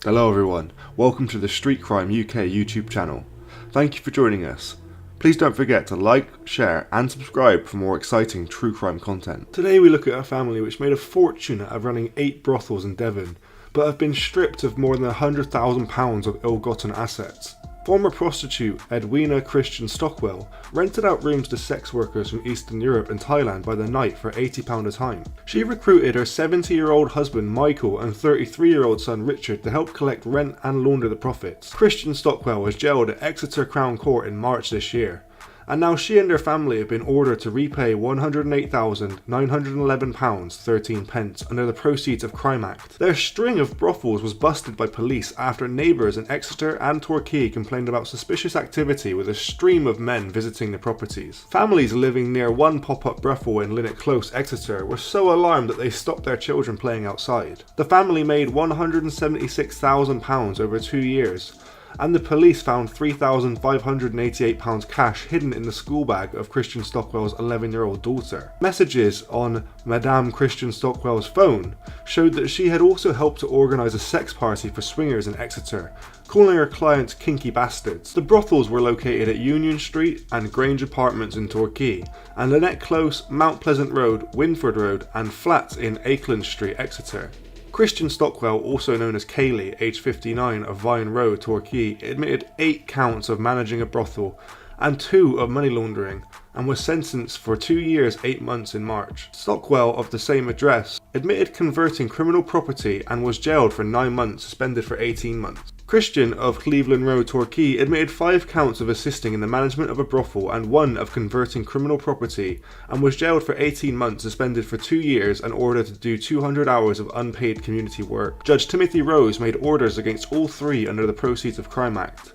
Hello everyone, welcome to the Street Crime UK YouTube channel. Thank you for joining us. Please don't forget to like, share and subscribe for more exciting true crime content. Today we look at a family which made a fortune out of running 8 brothels in Devon, but have been stripped of more than £100,000 of ill-gotten assets. Former prostitute Edwina Christian-Stockwell rented out rooms to sex workers from Eastern Europe and Thailand by the night for £80 a time. She recruited her 70-year-old husband Michael and 33-year-old son Richard to help collect rent and launder the profits. Christian-Stockwell was jailed at Exeter Crown Court in March this year, and now she and her family have been ordered to repay £108,911.13 under the Proceeds of Crime Act. Their string of brothels was busted by police after neighbours in Exeter and Torquay complained about suspicious activity with a stream of men visiting the properties. Families living near one pop-up brothel in Linnet Close, Exeter were so alarmed that they stopped their children playing outside. The family made £176,000 over 2 years, and the police found £3,588 cash hidden in the school bag of Christian-Stockwell's 11-year-old daughter. Messages on Madame Christian-Stockwell's phone showed that she had also helped to organise a sex party for swingers in Exeter, calling her clients kinky bastards. The brothels were located at Union Street and Grange Apartments in Torquay, and Linnet Close, Mount Pleasant Road, Winford Road and flats in Akeland Street, Exeter. Christian-Stockwell, also known as Kaylee, aged 59, of Vine Road, Torquay, admitted 8 counts of managing a brothel and 2 of money laundering, and was sentenced for 2 years 8 months in March. Stockwell, of the same address, admitted converting criminal property and was jailed for 9 months, suspended for 18 months. Christian, of Cleveland Road, Torquay, admitted 5 counts of assisting in the management of a brothel and 1 of converting criminal property, and was jailed for 18 months, suspended for 2 years and ordered to do 200 hours of unpaid community work. Judge Timothy Rose made orders against all 3 under the Proceeds of Crime Act.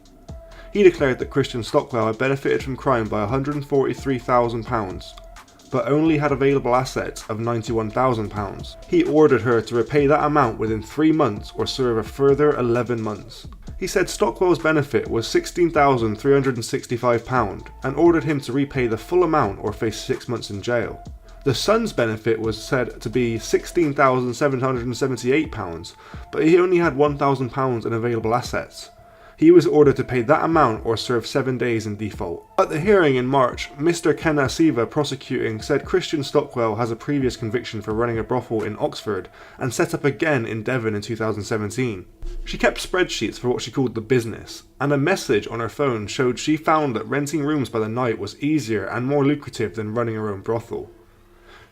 He declared that Christian-Stockwell had benefited from crime by £143,000, but only had available assets of £91,000. He ordered her to repay that amount within 3 months or serve a further 11 months. He said Stockwell's benefit was £16,365 and ordered him to repay the full amount or face 6 months in jail. The son's benefit was said to be £16,778, but he only had £1,000 in available assets. He was ordered to pay that amount or serve 7 days in default. At the hearing in March, Mr. Kenna Siva prosecuting said Christian-Stockwell has a previous conviction for running a brothel in Oxford and set up again in Devon in 2017. She kept spreadsheets for what she called the business, and a message on her phone showed she found that renting rooms by the night was easier and more lucrative than running her own brothel.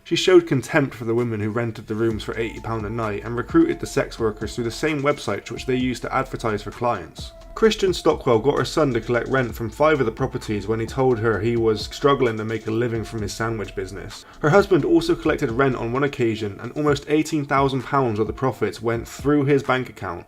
She showed contempt for the women who rented the rooms for £80 a night and recruited the sex workers through the same website which they used to advertise for clients. Christian-Stockwell got her son to collect rent from 5 of the properties when he told her he was struggling to make a living from his sandwich business. Her husband also collected rent on one occasion, and almost £18,000 of the profits went through his bank account.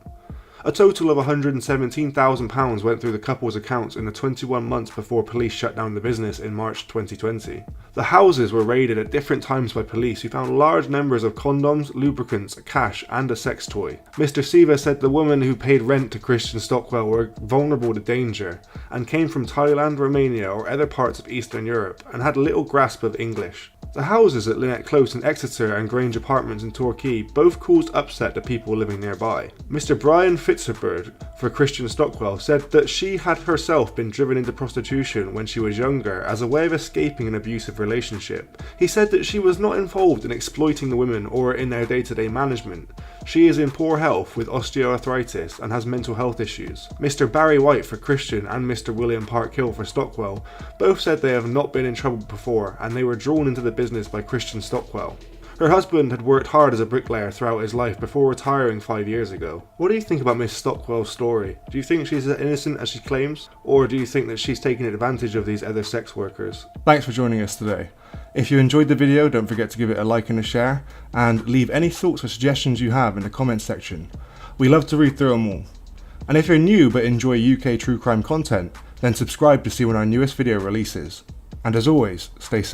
A total of £117,000 went through the couple's accounts in the 21 months before police shut down the business in March 2020. The houses were raided at different times by police who found large numbers of condoms, lubricants, cash and a sex toy. Mr. Siva said the women who paid rent to Christian-Stockwell were vulnerable to danger and came from Thailand, Romania or other parts of Eastern Europe and had little grasp of English. The houses at Linnet Close in Exeter and Grange Apartments in Torquay both caused upset to people living nearby. Mr. Brian Fitzgerald for Christian-Stockwell said that she had herself been driven into prostitution when she was younger as a way of escaping an abusive relationship. He said that she was not involved in exploiting the women or in their day-to-day management. She is in poor health with osteoarthritis and has mental health issues. Mr. Barry White for Christian and Mr. William Parkhill for Stockwell both said they have not been in trouble before and they were drawn into the business by Christian-Stockwell. Her husband had worked hard as a bricklayer throughout his life before retiring 5 years ago. What do you think about Miss Stockwell's story? Do you think she's as innocent as she claims? Or do you think that she's taking advantage of these other sex workers? Thanks for joining us today. If you enjoyed the video, don't forget to give it a like and a share, and leave any thoughts or suggestions you have in the comments section. We love to read through them all. And if you're new but enjoy UK true crime content, then subscribe to see when our newest video releases. And as always, stay safe.